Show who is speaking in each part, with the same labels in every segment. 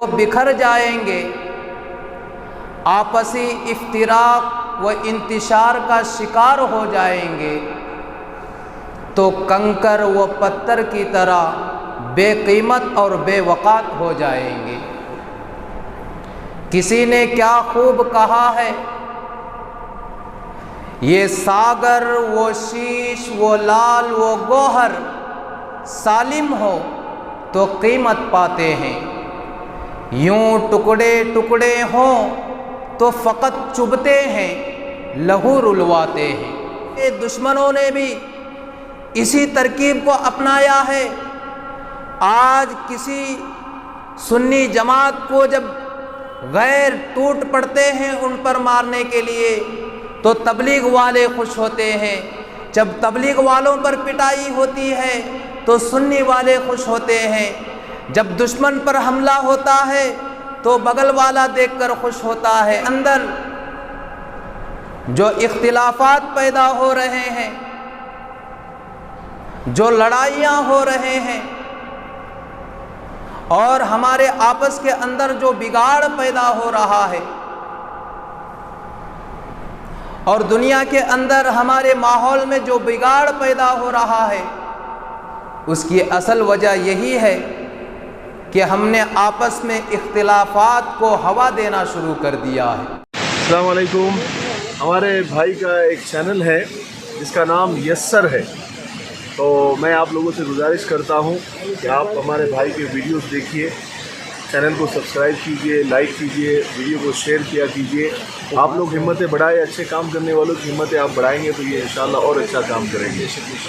Speaker 1: وہ بکھر جائیں گے، آپسی افتراق و انتشار کا شکار ہو جائیں گے، تو کنکر و پتھر کی طرح بے قیمت اور بے وقات ہو جائیں گے۔ کسی نے کیا خوب کہا ہے، یہ ساگر وہ شیش وہ لال وہ گوہر سالم ہو تو قیمت پاتے ہیں، یوں ٹکڑے ٹکڑے ہوں تو فقط چبھتے ہیں، لہو رلواتے ہیں۔ یہ دشمنوں نے بھی اسی ترکیب کو اپنایا ہے۔ آج کسی سنی جماعت کو جب غیر ٹوٹ پڑتے ہیں ان پر مارنے کے لیے تو تبلیغ والے خوش ہوتے ہیں، جب تبلیغ والوں پر پٹائی ہوتی ہے تو سنی والے خوش ہوتے ہیں، جب دشمن پر حملہ ہوتا ہے تو بغل والا دیکھ کر خوش ہوتا ہے۔ اندر جو اختلافات پیدا ہو رہے ہیں، جو لڑائیاں ہو رہے ہیں، اور ہمارے آپس کے اندر جو بگاڑ پیدا ہو رہا ہے، اور دنیا کے اندر ہمارے ماحول میں جو بگاڑ پیدا ہو رہا ہے، اس کی اصل وجہ یہی ہے کہ ہم نے آپس میں اختلافات کو ہوا دینا شروع کر دیا ہے۔
Speaker 2: السلام علیکم۔ ہمارے بھائی کا ایک چینل ہے جس کا نام یسر ہے، تو میں آپ لوگوں سے گزارش کرتا ہوں کہ آپ ہمارے بھائی کے ویڈیوز دیکھیے، چینل کو سبسکرائب کیجئے، لائک کیجئے، ویڈیو کو شیئر کیا کیجئے۔ آپ لوگ ہمتیں بڑھائیں، اچھے کام کرنے والوں کی ہمتیں آپ بڑھائیں گے تو یہ انشاءاللہ اور اچھا کام کریں گے،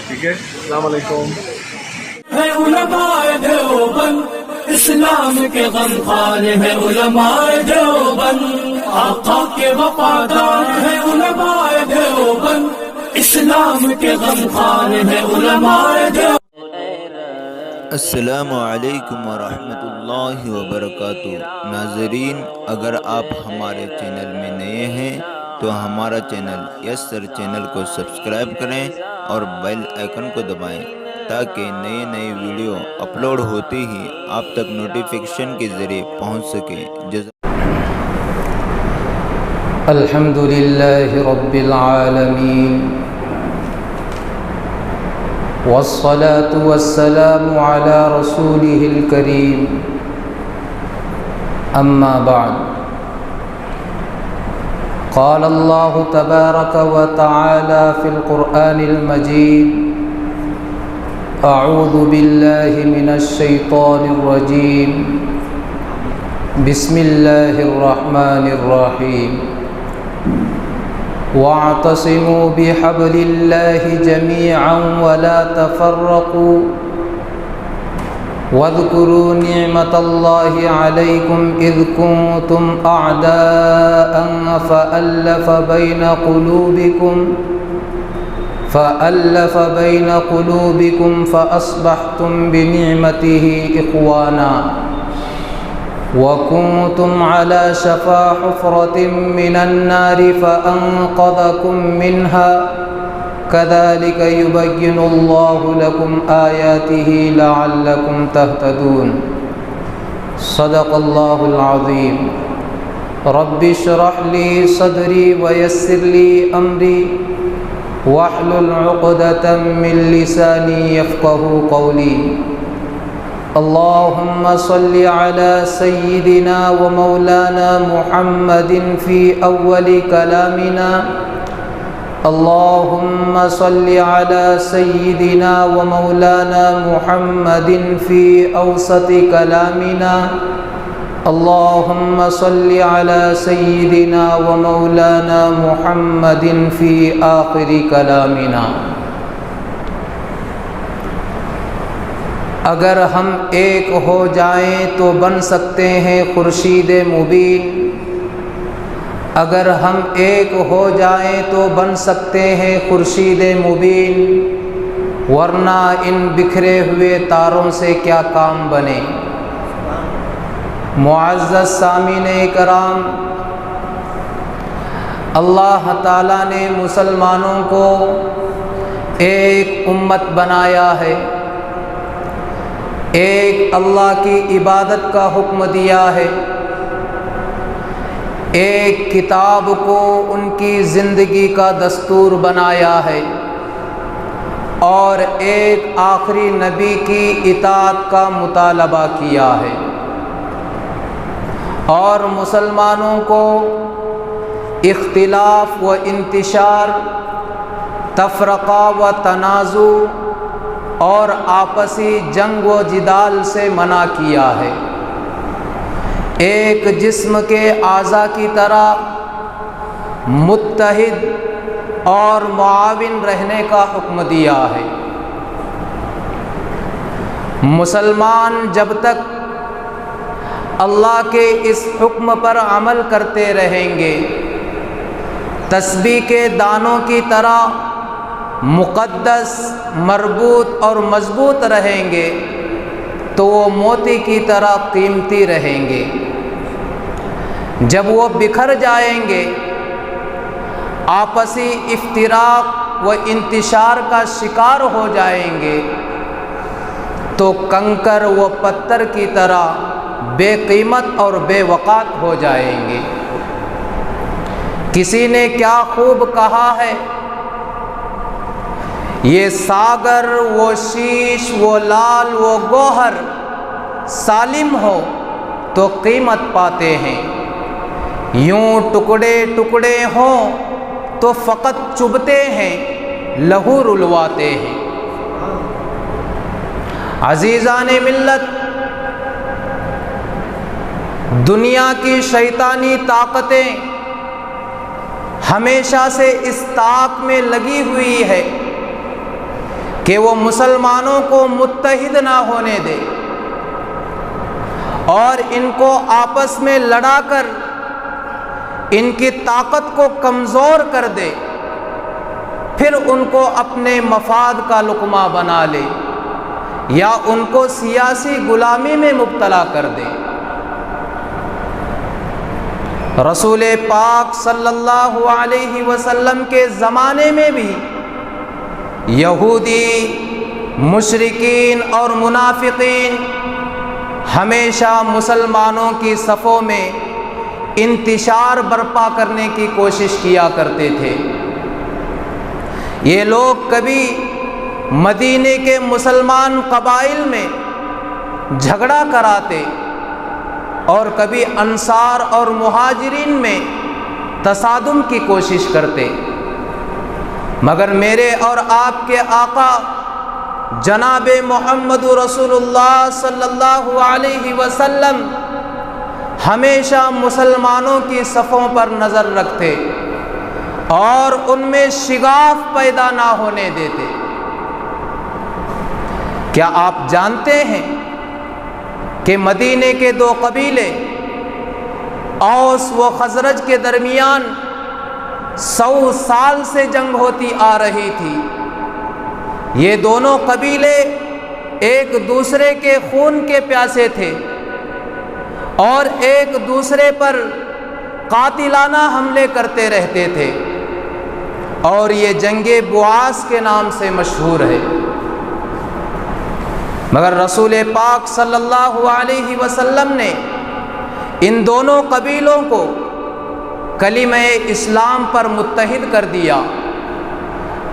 Speaker 2: ٹھیک ہے؟ السلام علیکم۔
Speaker 3: ہے علماء دیوبند اسلام کے غمخوار ہے، علماء دیوبند آقا کے وفادار ہے، علماء دیوبند اسلام کے غمخوار ہے، علماء دیوبند۔
Speaker 4: السلام علیکم ورحمۃ اللہ وبرکاتہ۔ ناظرین، اگر آپ ہمارے چینل میں نئے ہیں تو ہمارا چینل یسر چینل کو سبسکرائب کریں اور بیل آئیکن کو دبائیں تاکہ نئے نئے ویڈیو اپلوڈ ہوتے ہی آپ تک نوٹیفیکیشن کے ذریعے پہنچ سکیں۔
Speaker 1: الحمد للہ رب العالمین، والصلاة والسلام على رسوله الكريم، أما بعد، قال الله تبارك وتعالى في القرآن المجيد: أعوذ بالله من الشيطان الرجيم، بسم الله الرحمن الرحيم، واعتصموا بحبل الله جميعا ولا تفرقوا واذكروا نعمة الله عليكم إذ كنتم أعداء فألف بين قلوبكم فأصبحتم بنعمته إخوانا وكنتم على شفا حفرة من النار فأنقذكم منها كذلك يبين الله لكم آياته لعلكم تهتدون۔ صدق الله العظيم۔ رب اشرح لي صدري ويسر لي أمري واحلل عقدة من لساني يفقهوا قولي۔ اللهم صل على سيدنا ومولانا محمد في أول كلامنا، اللهم صل على سيدنا ومولانا محمد في أوسط كلامنا، اللهم صل على سيدنا ومولانا محمد في آخر كلامنا۔ اگر ہم ایک ہو جائیں تو بن سکتے ہیں خورشید مبین، اگر ہم ایک ہو جائیں تو بن سکتے ہیں خورشید مبین، ورنہ ان بکھرے ہوئے تاروں سے کیا کام بنے۔ معزز سامعین کرام، اللہ تعالیٰ نے مسلمانوں کو ایک امت بنایا ہے، ایک اللہ کی عبادت کا حکم دیا ہے، ایک کتاب کو ان کی زندگی کا دستور بنایا ہے، اور ایک آخری نبی کی اطاعت کا مطالبہ کیا ہے، اور مسلمانوں کو اختلاف و انتشار، تفرقہ و تنازع اور آپسی جنگ و جدال سے منع کیا ہے، ایک جسم کے اعضاء کی طرح متحد اور معاون رہنے کا حکم دیا ہے۔ مسلمان جب تک اللہ کے اس حکم پر عمل کرتے رہیں گے، تسبیح کے دانوں کی طرح مقدس، مربوط اور مضبوط رہیں گے، تو وہ موتی کی طرح قیمتی رہیں گے۔ جب وہ بکھر جائیں گے، آپسی افتراق و انتشار کا شکار ہو جائیں گے، تو کنکر و پتھر کی طرح بے قیمت اور بے وقات ہو جائیں گے۔ کسی نے کیا خوب کہا ہے، یہ ساگر وہ شیش وہ لال وہ گوہر سالم ہو تو قیمت پاتے ہیں، یوں ٹکڑے ٹکڑے ہوں تو فقط چبھتے ہیں، لہو رلواتے ہیں۔ عزیزان ملت، دنیا کی شیطانی طاقتیں ہمیشہ سے اس طاق میں لگی ہوئی ہے کہ وہ مسلمانوں کو متحد نہ ہونے دے اور ان کو آپس میں لڑا کر ان کی طاقت کو کمزور کر دے، پھر ان کو اپنے مفاد کا لقمہ بنا لے یا ان کو سیاسی غلامی میں مبتلا کر دے۔ رسول پاک صلی اللہ علیہ وسلم کے زمانے میں بھی یہودی، مشرکین اور منافقین ہمیشہ مسلمانوں کی صفوں میں انتشار برپا کرنے کی کوشش کیا کرتے تھے۔ یہ لوگ کبھی مدینے کے مسلمان قبائل میں جھگڑا کراتے اور کبھی انصار اور مہاجرین میں تصادم کی کوشش کرتے، مگر میرے اور آپ کے آقا جناب محمد رسول اللہ صلی اللہ علیہ وسلم ہمیشہ مسلمانوں کی صفوں پر نظر رکھتے اور ان میں شگاف پیدا نہ ہونے دیتے۔ کیا آپ جانتے ہیں کہ مدینے کے دو قبیلے اوس و خزرج کے درمیان 100 سال سے جنگ ہوتی آ رہی تھی؟ یہ دونوں قبیلے ایک دوسرے کے خون کے پیاسے تھے اور ایک دوسرے پر قاتلانہ حملے کرتے رہتے تھے، اور یہ جنگ بواس کے نام سے مشہور ہے۔ مگر رسول پاک صلی اللہ علیہ وسلم نے ان دونوں قبیلوں کو کلمہ اسلام پر متحد کر دیا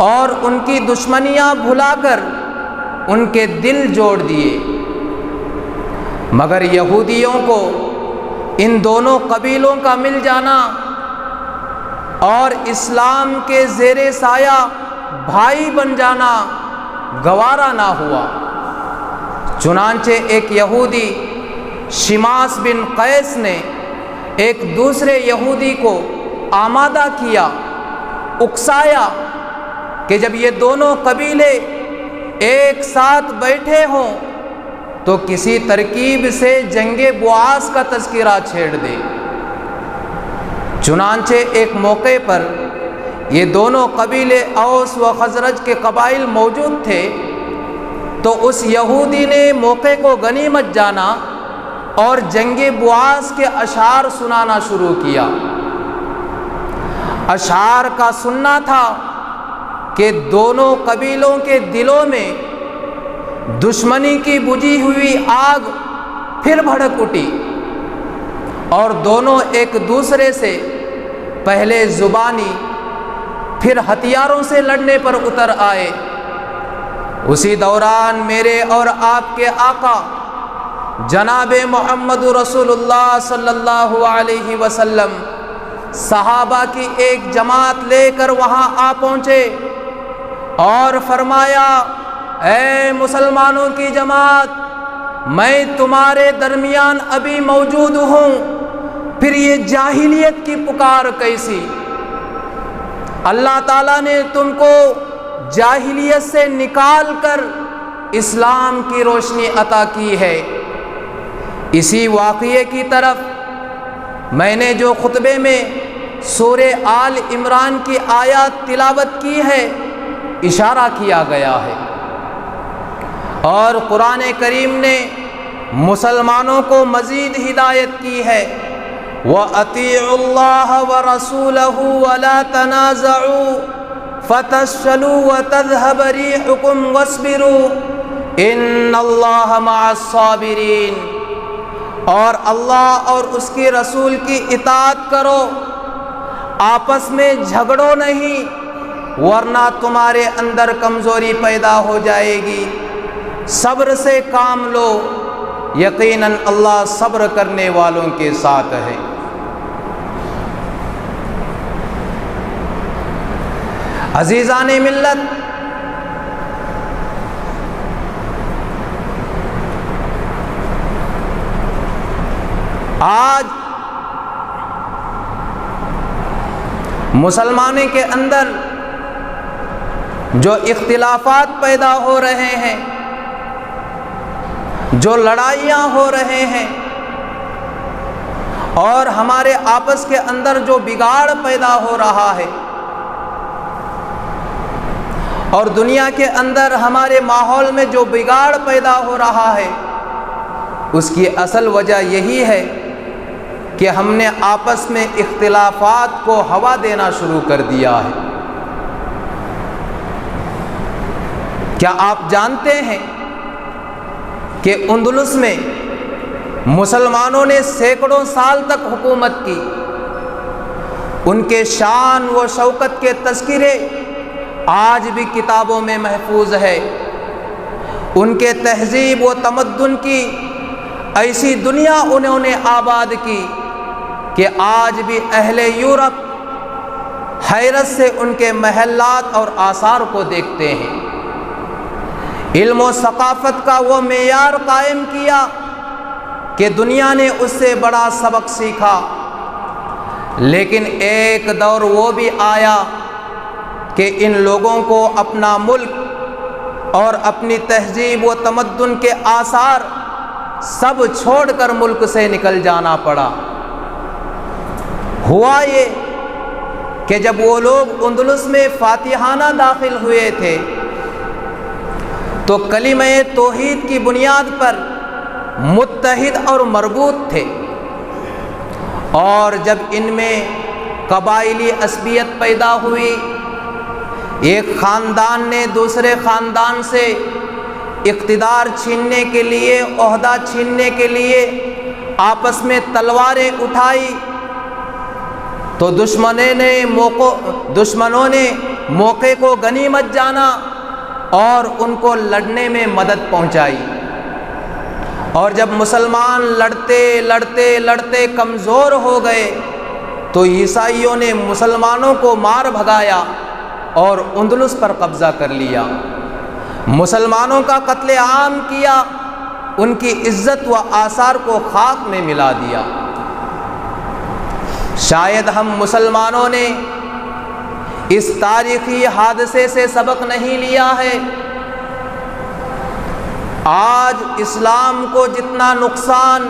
Speaker 1: اور ان کی دشمنیاں بھلا کر ان کے دل جوڑ دیے۔ مگر یہودیوں کو ان دونوں قبیلوں کا مل جانا اور اسلام کے زیر سایہ بھائی بن جانا گوارا نہ ہوا۔ چنانچہ ایک یہودی شماس بن قیس نے ایک دوسرے یہودی کو آمادہ کیا، اکسایا کہ جب یہ دونوں قبیلے ایک ساتھ بیٹھے ہوں تو کسی ترکیب سے جنگ بواس کا تذکرہ چھیڑ دے۔ چنانچہ ایک موقع پر یہ دونوں قبیلے اوس و خزرج کے قبائل موجود تھے، تو اس یہودی نے موقع کو غنیمت جانا اور جنگ بواس کے اشعار سنانا شروع کیا۔ اشعار کا سننا تھا کہ دونوں قبیلوں کے دلوں میں دشمنی کی بجھی ہوئی آگ پھر بھڑک اٹھی اور دونوں ایک دوسرے سے پہلے زبانی پھر ہتھیاروں سے لڑنے پر اتر آئے۔ اسی دوران میرے اور آپ کے آقا جناب محمد رسول اللہ صلی اللہ علیہ وسلم صحابہ کی ایک جماعت لے کر وہاں آ پہنچے اور فرمایا، اے مسلمانوں کی جماعت، میں تمہارے درمیان ابھی موجود ہوں، پھر یہ جاہلیت کی پکار کیسی؟ اللہ تعالیٰ نے تم کو جاہلیت سے نکال کر اسلام کی روشنی عطا کی ہے۔ اسی واقعے کی طرف میں نے جو خطبے میں سورہ آل عمران کی آیات تلاوت کی ہے اشارہ کیا گیا ہے، اور قرآن کریم نے مسلمانوں کو مزید ہدایت کی ہے، وَأَطِيعُوا اللَّهَ وَرَسُولَهُ وَلَا تَنَازَعُوا فَتَفْشَلُوا وَتَذْهَبَ رِيحُكُمْ وَاصْبِرُوا إِنَّ اللَّهَ مَعَ الصَّابِرِينَ، اور اللہ اور اس کے رسول کی اطاعت کرو، آپس میں جھگڑو نہیں، ورنہ تمہارے اندر کمزوری پیدا ہو جائے گی، صبر سے کام لو، یقیناً اللہ صبر کرنے والوں کے ساتھ ہے۔ عزیزان ملت، آج مسلمانوں کے اندر جو اختلافات پیدا ہو رہے ہیں، جو لڑائیاں ہو رہے ہیں، اور ہمارے آپس کے اندر جو بگاڑ پیدا ہو رہا ہے، اور دنیا کے اندر ہمارے ماحول میں جو بگاڑ پیدا ہو رہا ہے، اس کی اصل وجہ یہی ہے کہ ہم نے آپس میں اختلافات کو ہوا دینا شروع کر دیا ہے۔ کیا آپ جانتے ہیں کہ اندلس میں مسلمانوں نے سینکڑوں سال تک حکومت کی؟ ان کے شان و شوکت کے تذکرے آج بھی کتابوں میں محفوظ ہے۔ ان کے تہذیب و تمدن کی ایسی دنیا انہوں نے آباد کی کہ آج بھی اہل یورپ حیرت سے ان کے محلات اور آثار کو دیکھتے ہیں۔ علم و ثقافت کا وہ معیار قائم کیا کہ دنیا نے اس سے بڑا سبق سیکھا، لیکن ایک دور وہ بھی آیا کہ ان لوگوں کو اپنا ملک اور اپنی تہذیب و تمدن کے آثار سب چھوڑ کر ملک سے نکل جانا پڑا۔ ہوا یہ کہ جب وہ لوگ اندلس میں فاتحانہ داخل ہوئے تھے تو کلمہ توحید کی بنیاد پر متحد اور مربوط تھے، اور جب ان میں قبائلی عصبیت پیدا ہوئی، ایک خاندان نے دوسرے خاندان سے اقتدار چھیننے کے لیے، عہدہ چھیننے کے لیے آپس میں تلواریں اٹھائی، تو دشمنوں نے موقع کو غنیمت جانا اور ان کو لڑنے میں مدد پہنچائی، اور جب مسلمان لڑتے لڑتے لڑتے کمزور ہو گئے تو عیسائیوں نے مسلمانوں کو مار بھگایا اور اندلس پر قبضہ کر لیا، مسلمانوں کا قتل عام کیا، ان کی عزت و آثار کو خاک میں ملا دیا۔ شاید ہم مسلمانوں نے اس تاریخی حادثے سے سبق نہیں لیا ہے۔ آج اسلام کو جتنا نقصان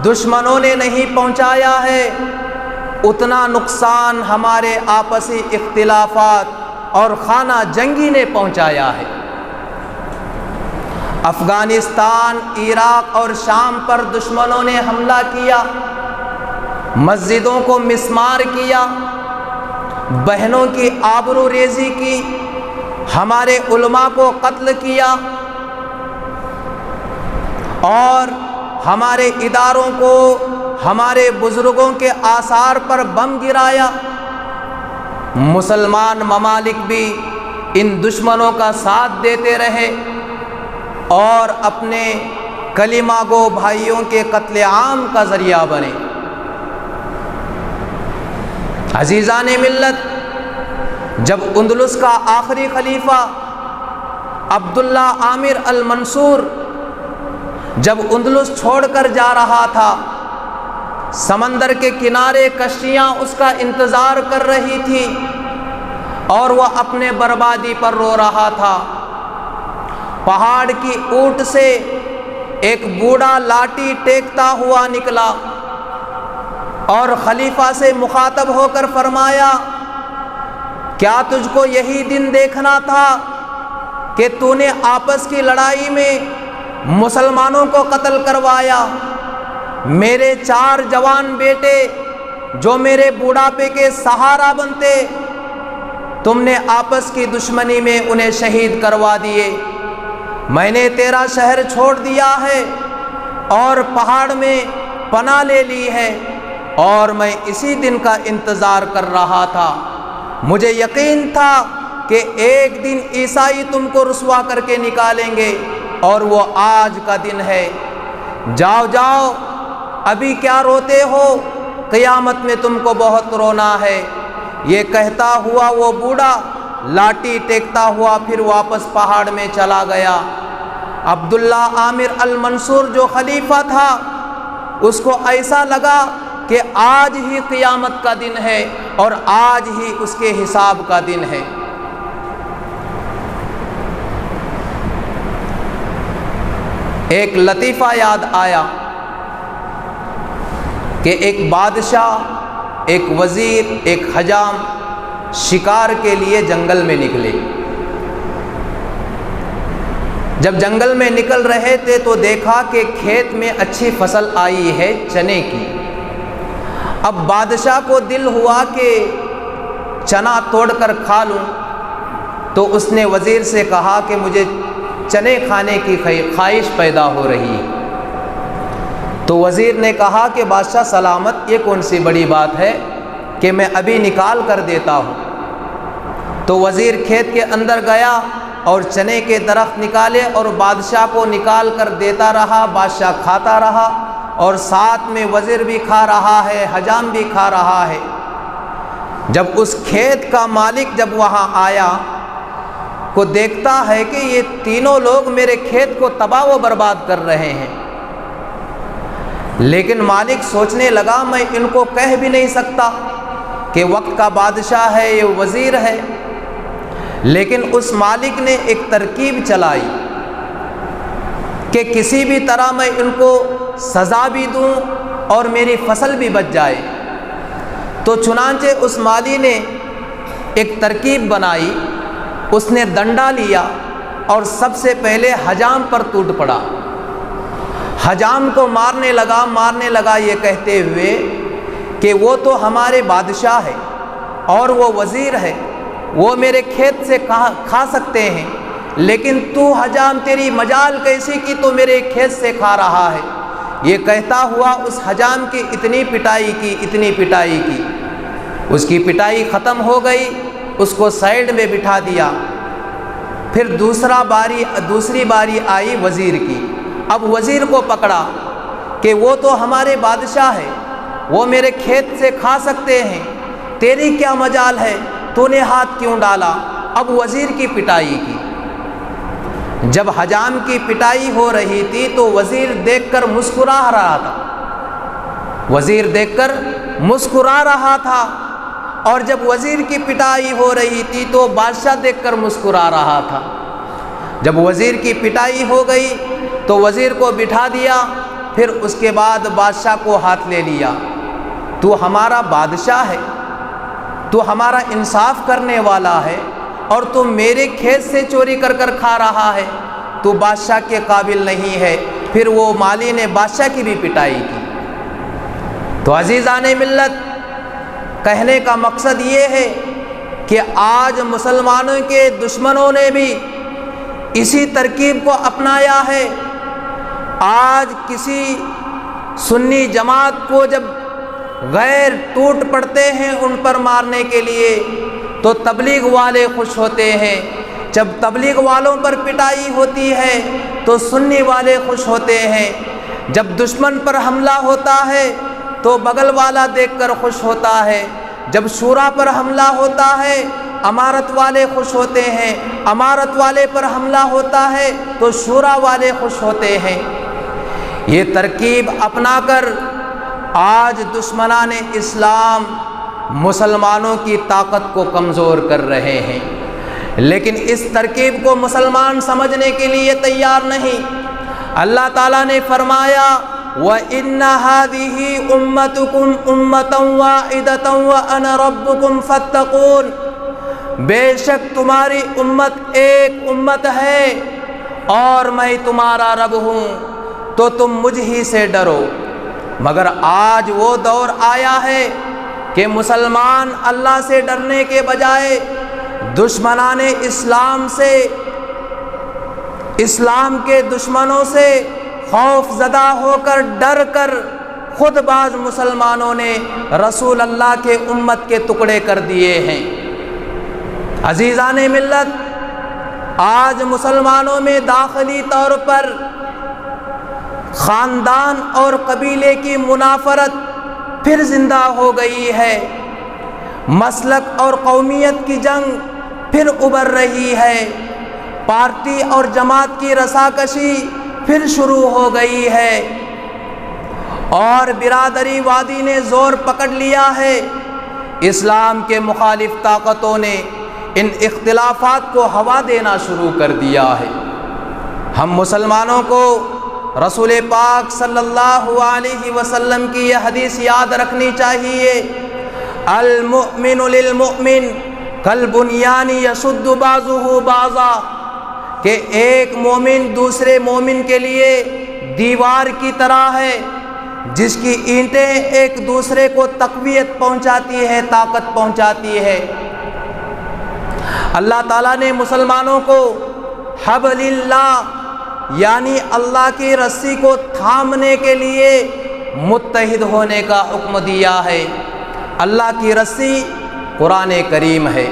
Speaker 1: دشمنوں نے نہیں پہنچایا ہے، اتنا نقصان ہمارے آپسی اختلافات اور خانہ جنگی نے پہنچایا ہے۔ افغانستان، عراق اور شام پر دشمنوں نے حملہ کیا، مسجدوں کو مسمار کیا، بہنوں کی آبرو ریزی کی، ہمارے علماء کو قتل کیا، اور ہمارے اداروں کو، ہمارے بزرگوں کے آثار پر بم گرایا۔ مسلمان ممالک بھی ان دشمنوں کا ساتھ دیتے رہے اور اپنے کلمہ گو بھائیوں کے قتل عام کا ذریعہ بنے۔ عزیزان ملت، جب اندلس کا آخری خلیفہ عبداللہ عامر المنصور جب اندلس چھوڑ کر جا رہا تھا، سمندر کے کنارے کشتیاں اس کا انتظار کر رہی تھی اور وہ اپنے بربادی پر رو رہا تھا۔ پہاڑ کی اونٹ سے ایک بوڑھا لاٹھی ٹیکتا ہوا نکلا اور خلیفہ سے مخاطب ہو کر فرمایا، کیا تجھ کو یہی دن دیکھنا تھا کہ تو نے آپس کی لڑائی میں مسلمانوں کو قتل کروایا؟ میرے 4 جوان بیٹے جو میرے بوڑھاپے کے سہارا بنتے، تم نے آپس کی دشمنی میں انہیں شہید کروا دیے۔ میں نے تیرا شہر چھوڑ دیا ہے اور پہاڑ میں پناہ لے لی ہے، اور میں اسی دن کا انتظار کر رہا تھا۔ مجھے یقین تھا کہ ایک دن عیسائی تم کو رسوا کر کے نکالیں گے، اور وہ آج کا دن ہے۔ جاؤ جاؤ، ابھی کیا روتے ہو؟ قیامت میں تم کو بہت رونا ہے۔ یہ کہتا ہوا وہ بوڑھا لاٹھی ٹیکتا ہوا پھر واپس پہاڑ میں چلا گیا۔ عبداللہ عامر المنصور جو خلیفہ تھا، اس کو ایسا لگا کہ آج ہی قیامت کا دن ہے اور آج ہی اس کے حساب کا دن ہے۔ ایک لطیفہ یاد آیا کہ ایک بادشاہ، ایک وزیر، ایک حجام شکار کے لیے جنگل میں نکلے۔ جب جنگل میں نکل رہے تھے تو دیکھا کہ کھیت میں اچھی فصل آئی ہے چنے کی۔ اب بادشاہ کو دل ہوا کہ چنا توڑ کر کھا لوں، تو اس نے وزیر سے کہا کہ مجھے چنے کھانے کی خواہش پیدا ہو رہی ہے۔ تو وزیر نے کہا کہ بادشاہ سلامت، یہ کون سی بڑی بات ہے کہ میں ابھی نکال کر دیتا ہوں۔ تو وزیر کھیت کے اندر گیا اور چنے کے درخت نکالے اور بادشاہ کو نکال کر دیتا رہا۔ بادشاہ کھاتا رہا اور ساتھ میں وزیر بھی کھا رہا ہے، حجام بھی کھا رہا ہے۔ جب اس کھیت کا مالک جب وہاں آیا کو دیکھتا ہے کہ یہ تینوں لوگ میرے کھیت کو تباہ و برباد کر رہے ہیں، لیکن مالک سوچنے لگا میں ان کو کہہ بھی نہیں سکتا کہ وقت کا بادشاہ ہے، یہ وزیر ہے۔ لیکن اس مالک نے ایک ترکیب چلائی کہ کسی بھی طرح میں ان کو سزا بھی دوں اور میری فصل بھی بچ جائے۔ تو چنانچہ اس مالی نے ایک ترکیب بنائی، اس نے ڈنڈا لیا اور سب سے پہلے حجام پر ٹوٹ پڑا۔ حجام کو مارنے لگا یہ کہتے ہوئے کہ وہ تو ہمارے بادشاہ ہے اور وہ وزیر ہے، وہ میرے کھیت سے کھا سکتے ہیں، لیکن تو حجام تیری مجال کیسی کی تو میرے کھیت سے کھا رہا ہے۔ یہ کہتا ہوا اس حجام کی اتنی پٹائی کی، اس کی پٹائی ختم ہو گئی، اس کو سائیڈ میں بٹھا دیا۔ پھر دوسری باری آئی وزیر کی۔ اب وزیر کو پکڑا کہ وہ تو ہمارے بادشاہ ہے، وہ میرے کھیت سے کھا سکتے ہیں، تیری کیا مجال ہے، تو نے ہاتھ کیوں ڈالا؟ اب وزیر کی پٹائی کی۔ جب حجام کی پٹائی ہو رہی تھی تو وزیر دیکھ کر مسکرا رہا تھا، اور جب وزیر کی پٹائی ہو رہی تھی تو بادشاہ دیکھ کر مسکرا رہا تھا۔ جب وزیر کی پٹائی ہو گئی تو وزیر کو بٹھا دیا، پھر اس کے بعد بادشاہ کو ہاتھ لے لیا۔ تو ہمارا بادشاہ ہے، تو ہمارا انصاف کرنے والا ہے، اور تو میرے کھیت سے چوری کر کر کھا رہا ہے، تو بادشاہ کے قابل نہیں ہے۔ پھر وہ مالی نے بادشاہ کی بھی پٹائی کی۔ تو عزیزان ملت، کہنے کا مقصد یہ ہے کہ آج مسلمانوں کے دشمنوں نے بھی اسی ترکیب کو اپنایا ہے، آج کسی سنی جماعت کو جب غیر ٹوٹ پڑتے ہیں ان پر مارنے کے لیے تو تبلیغ والے خوش ہوتے ہیں، جب تبلیغ والوں پر پٹائی ہوتی ہے تو سنی والے خوش ہوتے ہیں، جب دشمن پر حملہ ہوتا ہے تو بغل والا دیکھ کر خوش ہوتا ہے، جب شورا پر حملہ ہوتا ہے امارت والے خوش ہوتے ہیں، امارت والے پر حملہ ہوتا ہے تو شورا والے خوش ہوتے ہیں۔ یہ ترکیب اپنا کر آج دشمنان اسلام مسلمانوں کی طاقت کو کمزور کر رہے ہیں، لیکن اس ترکیب کو مسلمان سمجھنے کے لیے تیار نہیں۔ اللہ تعالیٰ نے فرمایا وَإِنَّ هَذِهِ أُمَّتُكُمْ أُمَّةً وَاحِدَةً وَأَنَا رَبُّكُمْ فَاتَّقُونِ، بے شک تمہاری امت ایک امت ہے اور میں تمہارا رب ہوں تو تم مجھ ہی سے ڈرو۔ مگر آج وہ دور آیا ہے کہ مسلمان اللہ سے ڈرنے کے بجائے دشمنان اسلام سے، اسلام کے دشمنوں سے خوف زدہ ہو کر ڈر کر خود بعض مسلمانوں نے رسول اللہ کے امت کے ٹکڑے کر دیے ہیں۔ عزیزان ملت، آج مسلمانوں میں داخلی طور پر خاندان اور قبیلے کی منافرت پھر زندہ ہو گئی ہے، مسلک اور قومیت کی جنگ پھر ابھر رہی ہے، پارٹی اور جماعت کی رساکشی پھر شروع ہو گئی ہے، اور برادری وادی نے زور پکڑ لیا ہے۔ اسلام کے مخالف طاقتوں نے ان اختلافات کو ہوا دینا شروع کر دیا ہے۔ ہم مسلمانوں کو رسول پاک صلی اللہ علیہ وسلم کی یہ حدیث یاد رکھنی چاہیے، المؤمن للمؤمن کالبنیان یشد بعضہ بعضا، کہ ایک مومن دوسرے مومن کے لیے دیوار کی طرح ہے جس کی اینٹیں ایک دوسرے کو تقویت پہنچاتی ہے، طاقت پہنچاتی ہے۔ اللہ تعالیٰ نے مسلمانوں کو حبل اللہ یعنی اللہ کی رسی کو تھامنے کے لیے متحد ہونے کا حکم دیا ہے۔ اللہ کی رسی قرآن کریم ہے،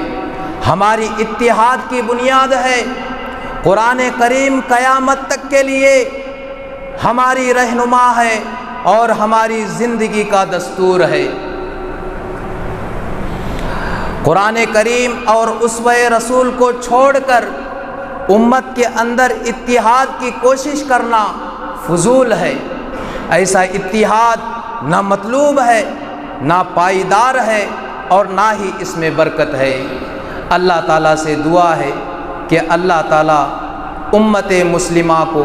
Speaker 1: ہماری اتحاد کی بنیاد ہے۔ قرآن کریم قیامت تک کے لیے ہماری رہنما ہے اور ہماری زندگی کا دستور ہے۔ قرآن کریم اور اسوہ رسول کو چھوڑ کر امت کے اندر اتحاد کی کوشش کرنا فضول ہے۔ ایسا اتحاد نہ مطلوب ہے، نہ پائیدار ہے اور نہ ہی اس میں برکت ہے۔ اللہ تعالیٰ سے دعا ہے کہ اللہ تعالیٰ امت مسلمہ کو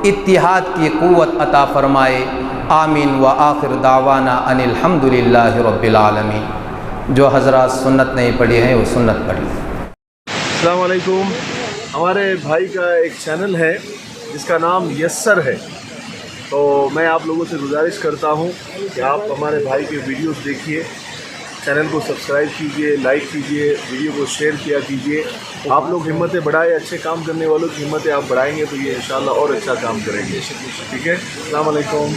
Speaker 1: اتحاد کی قوت عطا فرمائے۔ آمین و آخر دعوانا ان الحمد للہ رب العالمین۔ جو حضرات سنت نہیں پڑھی ہیں وہ سنت پڑھ لیں۔
Speaker 2: السلام علیکم۔ ہمارے بھائی کا ایک چینل ہے جس کا نام یسر ہے، تو میں آپ لوگوں سے گزارش کرتا ہوں کہ آپ ہمارے بھائی کے ویڈیوز دیکھیے، چینل کو سبسکرائب کیجئے، لائک کیجئے، ویڈیو کو شیئر کیا کیجئے۔ آپ لوگ ہمتیں بڑھائے، اچھے کام کرنے والوں کی ہمتیں آپ بڑھائیں گے تو یہ انشاءاللہ اور اچھا کام کریں گے۔ ٹھیک ہے، السلام علیکم۔